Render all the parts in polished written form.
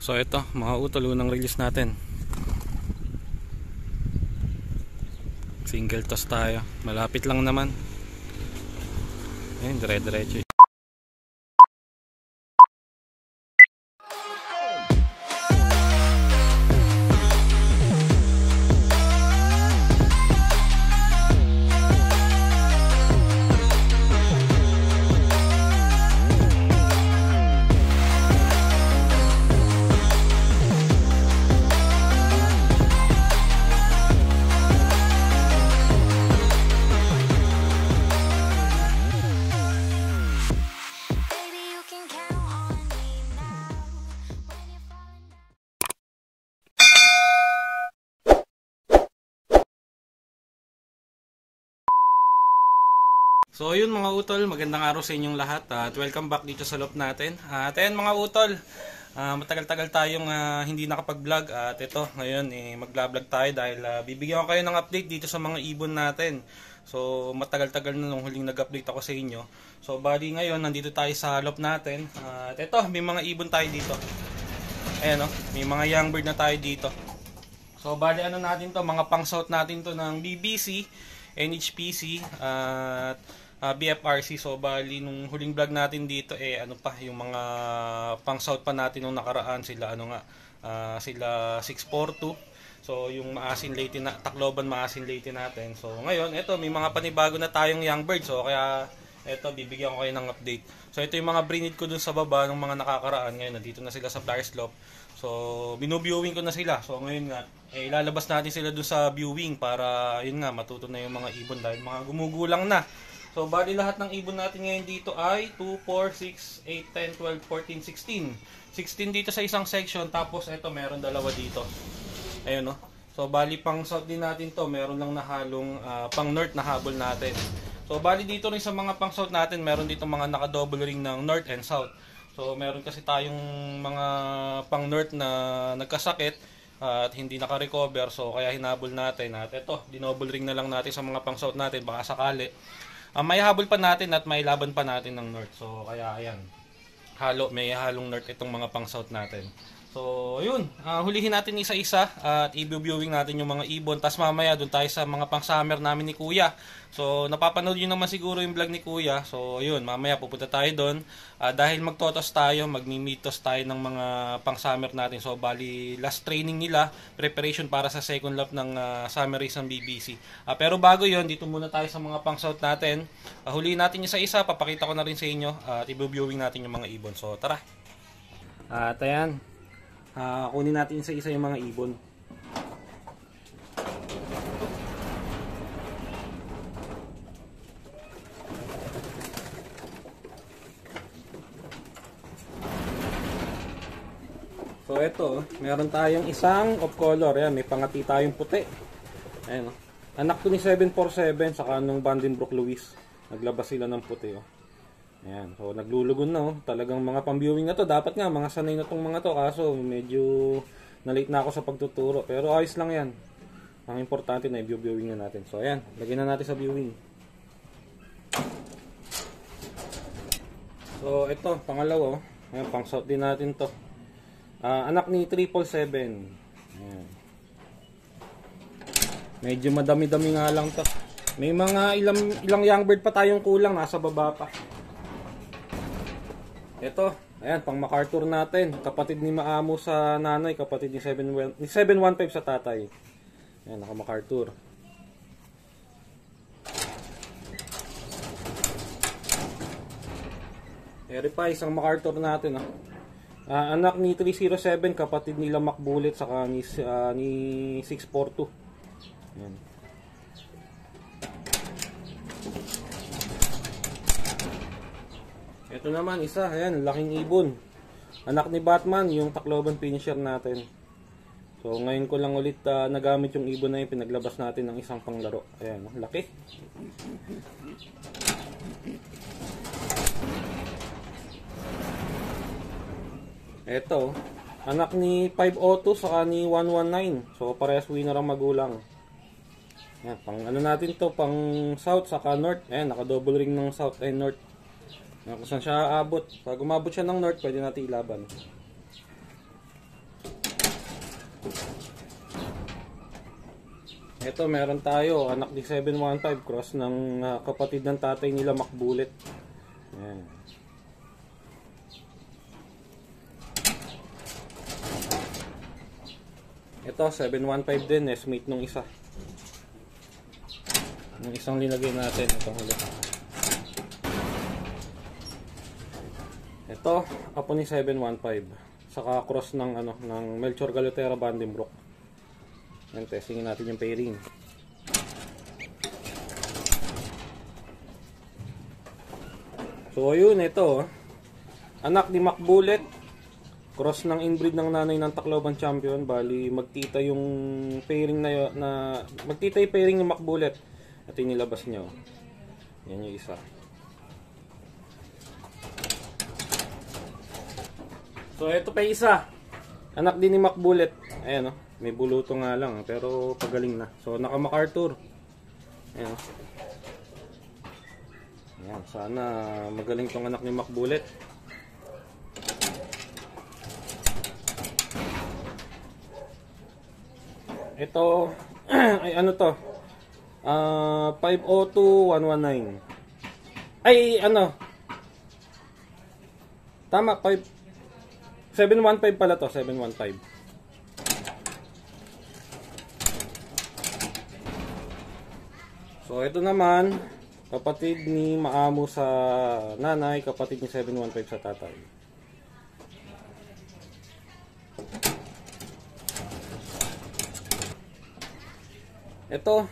So ito, mga utol, unang release natin. Single toss tayo. Malapit lang naman. Ayun, dire-diretso. So yun mga utol, magandang araw sa inyong lahat at welcome back dito sa loop natin. At ayan mga utol, matagal-tagal tayong hindi nakapag-vlog at ito ngayon mag-vlog tayo dahil bibigyan ko kayo ng update dito sa mga ibon natin. So matagal-tagal na nung huling nag-update ako sa inyo. So bali ngayon nandito tayo sa loop natin at ito may mga ibon tayo dito. Ayan may mga young bird na tayo dito. So bali ano natin to, mga pang-south natin to ng BBC, NHPC at BFRC. So bali nung huling vlog natin dito ano pa yung mga pang south pa natin nung nakaraan, sila sila 642. So yung maasin late na Tacloban maasin late natin. So ngayon ito may mga panibago na tayong young bird. So kaya ito bibigyan ko kayo ng update. So ito yung mga breed ko dun sa baba ng mga nakakaraan. Ngayon nandito na sila sa flyer slope. So binuviewing ko na sila. So ngayon nga ilalabas natin sila dun sa viewing para yun nga matuto na yung mga ibon dahil mga gumugulang na. So, bali lahat ng ibon natin ngayon dito ay 2, 4, 6, 8, 10, 12, 14, 16. 16 dito sa isang section, tapos ito meron dalawa dito. Ayun So, bali pang south din natin to, meron lang na halong pang north na habol natin. So, bali dito rin sa mga pang south natin, meron dito mga naka-double ring ng north and south. So, meron kasi tayong mga pang north na nagkasakit at hindi naka-recover. So, kaya hinabol natin. At ito, dinoble ring na lang natin sa mga pang south natin, baka sakali. May habol pa natin at may laban pa natin ng north. So kaya ayan. May halong north itong mga pang south natin. So yun, hulihin natin isa-isa at i-viewing natin yung mga ibon. Tapos mamaya doon tayo sa mga pang summer namin ni Kuya. So napapanood nyo naman siguro yung vlog ni Kuya. So yun, mamaya pupunta tayo doon. Dahil magtotos tayo, magmimitos tayo ng mga pang summer natin. So bali last training nila, preparation para sa second lap ng summer race ng BBC. Pero bago yun, dito muna tayo sa mga pang south natin. Hulihin natin isa-isa, papakita ko na rin sa inyo at i-viewing natin yung mga ibon. So tara. At ayan. Kunin natin sa isa yung mga ibon. So ito, meron tayong isang of color. Ayan, may pangati tayong puti. Ayan Anak to ni 747 saka nung Vandenbroek Lewis. Naglabas sila ng puti Ayan, so naglulugon na Talagang mga pang-viewing na to. Dapat nga mga sanay na tong mga to. Kaso medyo na-late na ako sa pagtuturo. Pero ayos lang yan. Ang importante na i-viewing na natin. So ayan, lagyan na natin sa viewing. So ito, pangalawa Ayan, pang south din natin to. Anak ni 777. Ayan. Medyo madami-dami nga lang to. May mga ilang young bird pa tayong kulang. Nasa baba pa. Ito, ayan, pang MacArthur natin. Kapatid ni Maamo sa nanay, kapatid ni 715 sa tatay. Ayan, naka MacArthur. Eri pa, isang MacArthur natin. Anak ni 307, kapatid nila MacBullet, saka ni 642. Ayan. Ito naman isa, ayan, laking ibon. Anak ni Batman, yung Tacloban finisher natin. So ngayon ko lang ulit nagamit yung ibon na yung pinaglabas natin ng isang panglaro. Ayan, laki. Ito, anak ni 502 saka ni 119. So parehas winner ang magulang. Ayan, pang ano natin to, pang south saka north. Ayan, naka-double ring ng south and north. Kung saan siya aabot. Pag umabot siya ng north, pwede natin ilaban. Ito, meron tayo, anak ni 715, cross ng kapatid ng tatay nila, McBullet. Ayan. Ito, 715 din, nestmate nung isa. Yung isang linagay natin, itong huli. Ito, apo ni 715. Saka cross ng ng Melchor Galotera Vandenbroek. Yan, testingin natin yung pairing. So ayun, ito anak ni McBullet, cross ng inbreed ng nanay ng Tacloban Champion. Bali magtita yung pairing na magtita yung pairing ni McBullet at inilabas niya. Yan yung isa. So ito pa isa, anak din ni McBullet. Ayan, may buluto nga lang pero pagaling na. So naka MacArthur. Ayan. Ayan, sana magaling tong anak ni McBullet. Ito ay ano to? 502119. Ay ano? Tama, 715 pala to, 715. So ito naman, kapatid ni Maamo sa nanay, kapatid ni 715 sa tatay. Ito,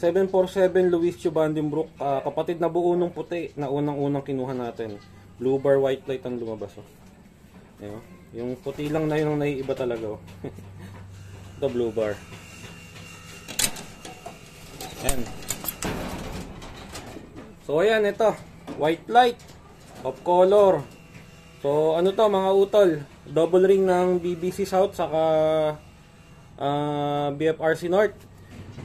747 Luisio Vandenbroek, kapatid na buo nung puti na unang-unang kinuha natin. Blue bar white light ang lumabas. Ayan, yung puti lang na yun ang naiiba talaga. Ito blue bar. Ayan. So ayan, ito white light of color. So ano to mga utol, double ring ng BBC South saka BFRC North.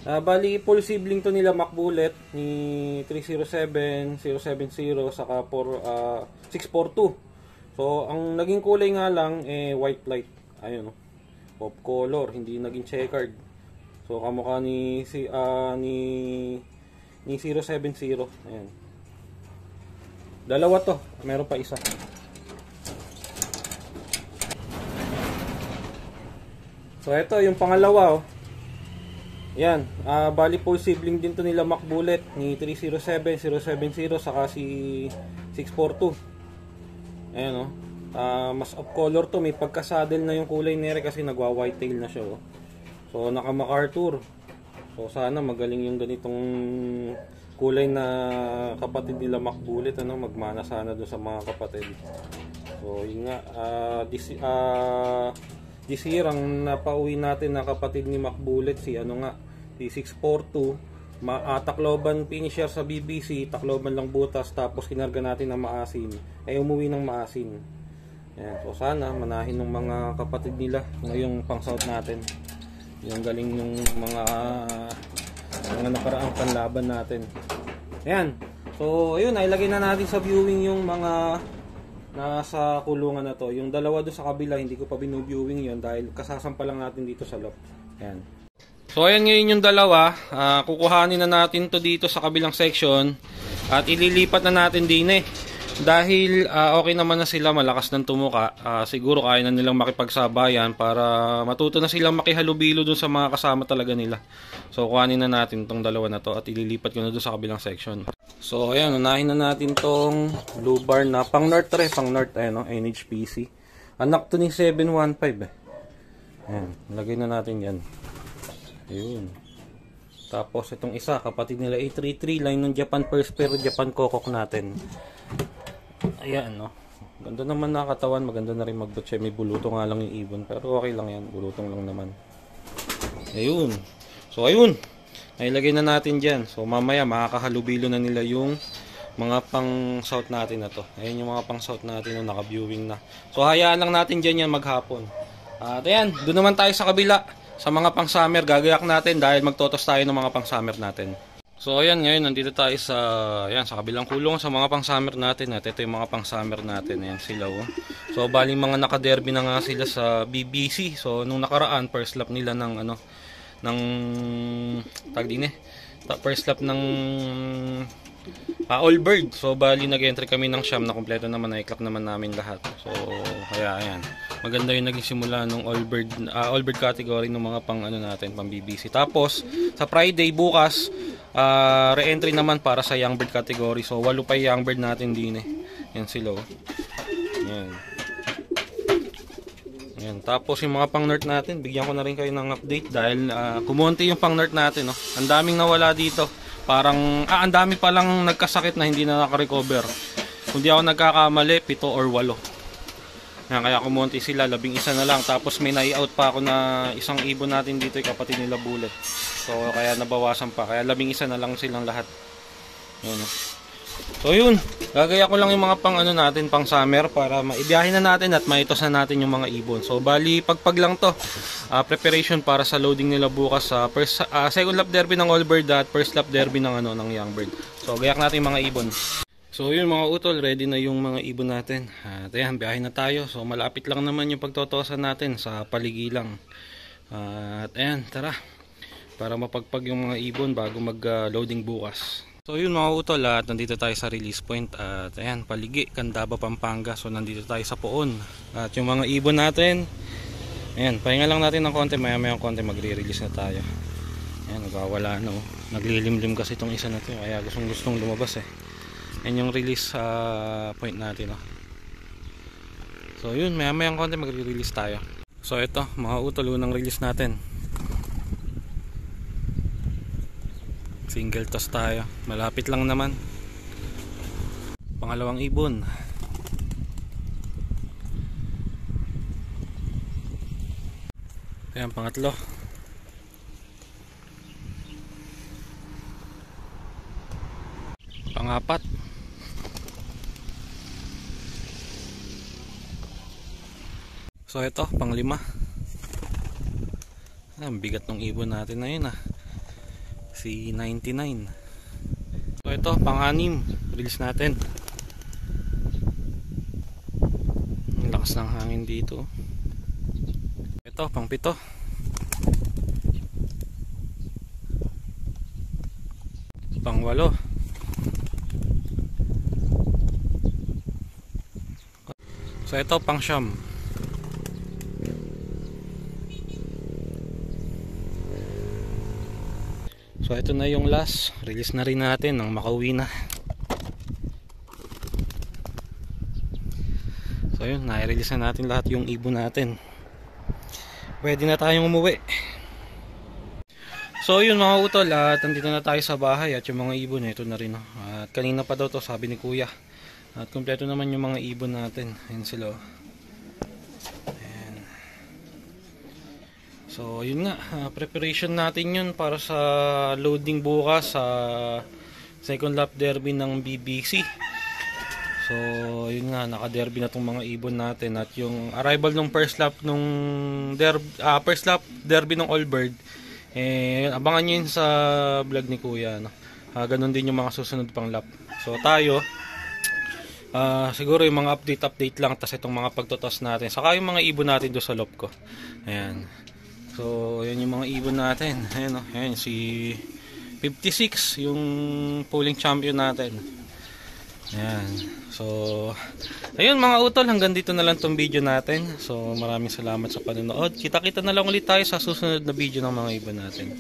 Bali full sibling to nila McBullet ni 307, 070 saka 642. So ang naging kulay nga lang white light. Ayun pop color, hindi naging checkered. So kamukha ni 070. Ayan. Dalawa to, meron pa isa. So ito yung pangalawa. Yan, bali full sibling din to nila McBullet ni 307, 070 saka si 642. Ayan mas off color to, may pagka-saddle na yung kulay nere kasi nagwa-white tail na siya. So naka MacArthur. So sana magaling yung ganitong kulay na kapatid nila McBullet, magmana sana doon sa mga kapatid. So yun nga, this year ang napauwi natin na kapatid ni McBullet si si 642, Tacloban finisher sa BBC, Tacloban lang butas, tapos kinarga natin ng maasin. Umuwi ng maasin. Ayan, so sana manahin ng mga kapatid nila ngayong pang-south natin. Yung galing yung mga nakaraang panlaban natin. Ayan. So ayun, ilagay na natin sa viewing yung mga nasa kulungan na to. Yung dalawa doon sa kabila, hindi ko pa binu-viewing yon dahil kasasampa lang natin dito sa loft. Ayan. So ayan ngayon yung dalawa. Kukuhanin na natin to dito sa kabilang section at ililipat na natin din dahil okay naman na sila, malakas ng tumuka. Siguro kaya na nilang makipagsabayan para matuto na silang makihalubilo dun sa mga kasama talaga nila. So kuhanin na natin tong dalawa na to at ililipat ko na dun sa kabilang section. So ayan, unahin na natin tong blue bar na pang north NHPC. Anak to ni 715 Ayan, lagay na natin yan. Ayun. Tapos itong isa, kapatid nila 833, line ng Japan First pero Japan Kokok natin. Ayan ganda naman nakatawan, maganda na rin magbutse. May buluto nga lang yung ibon pero okay lang yan, bulutong lang naman. Ayun. So ayun, nailagay na natin dyan. So mamaya makakahalubilo na nila yung mga pang south natin na to. Ayun yung mga pang south natin na naka-viewing na. So hayaan lang natin dyan yan maghapon. At ayan, doon naman tayo sa kabila. Sa mga pang summer, gagayak natin dahil magtotos tayo ng mga pang summer natin. So ayan, ngayon nandito tayo sa sa kabilang kulungan sa mga pang-summer natin. At ito yung mga pang-summer natin, ayan sila oh. So baling mga naka-derby na nga sila sa BBC. So nung nakaraan first lap nila ng ng tag din first lap ng All Bird. So bali nag-entry kami ng Siam na kumpleto naman, na-clock naman namin lahat. So kaya ayan, maganda yung naging simula ng All Bird category ng mga pang natin, pang BBC. Tapos sa Friday bukas, re-entry naman para sa Young Bird category. So 8 pa yung Young Bird natin din Yan sila oh. Yan. Yan. Tapos yung mga pang nerd natin, bigyan ko na rin kayo ng update dahil kumonti yung pang nerd natin oh. Ang daming nawala dito. Parang ang dami pa lang nagkasakit na hindi na naka-recover. Kung di ako nagkakamali, 7 or 8. Yan, kaya kumonti sila, 11 na lang. Tapos may nai-out pa ako na isang ibon natin dito, yung kapatid nila Bullet. So kaya nabawasan pa, kaya 11 na lang silang lahat. Yan. So yun, gagaya ko lang yung mga pang natin, pang summer, para maibiyahin na natin at maitos na natin yung mga ibon. So bali pagpag lang to, preparation para sa loading nila bukas sa second lap derby ng All Bird at first lap derby ng ng Young Bird. So gayak natin yung mga ibon. So yun mga utol, ready na yung mga ibon natin. At ayan, biyahin na tayo. So malapit lang naman yung pagtotosan natin sa Paligilang. At ayan, tara, para mapagpag yung mga ibon bago mag-loading bukas. So yun mga utol, at nandito tayo sa release point. At ayan, Paligi, Candaba, Pampanga. So nandito tayo sa Poon. At yung mga ibon natin, ayan, pahinga lang natin ng konti, maya maya konti magre-release na tayo. Ayan, nagwawala na oh. Naglilimlim kasi itong isa na to, kaya gustong lumabas Ayan yung release point natin oh. So yun, maya maya konti magre-release tayo. So ito mga utol, unang release natin. Single toss tayo, malapit lang naman. Pangalawang ibon. Ayan, pangatlo. Pangapat. So ito, panglima. Ang bigat ng ibon natin na yun si 99. So ito, pang-anim, release natin. Ang lakas ng hangin dito. Ito, pang-7. Pang-8. So ito, pang-9. So ito na yung last, release na rin natin nang makauwi na. So yun, na-release na natin lahat yung ibon natin. Pwede na tayong umuwi. So yun mga utol, at nandito na tayo sa bahay at yung mga ibon ito na rin. At kanina pa daw to, sabi ni kuya. At kumpleto naman yung mga ibon natin. Ayan sila. So yun nga, preparation natin yun para sa loading bukas sa second lap derby ng BBC. So yun nga, naka-derby na tong mga ibon natin. At yung arrival ng first lap nung first lap derby ng All Bird, abangan nyo yun sa vlog ni kuya ganun din yung mga susunod pang lap. So tayo, siguro yung mga update lang, tas itong mga pagtotos natin, saka yung mga ibon natin doon sa loop ko. Ayan. So, ayan yung mga ibon natin. Ayan, ayan si 56, yung polling champion natin. Ayan. So, ayun mga utol, hanggang dito na lang tong video natin. So, maraming salamat sa panonood. Kita-kita na lang ulit tayo sa susunod na video ng mga ibon natin.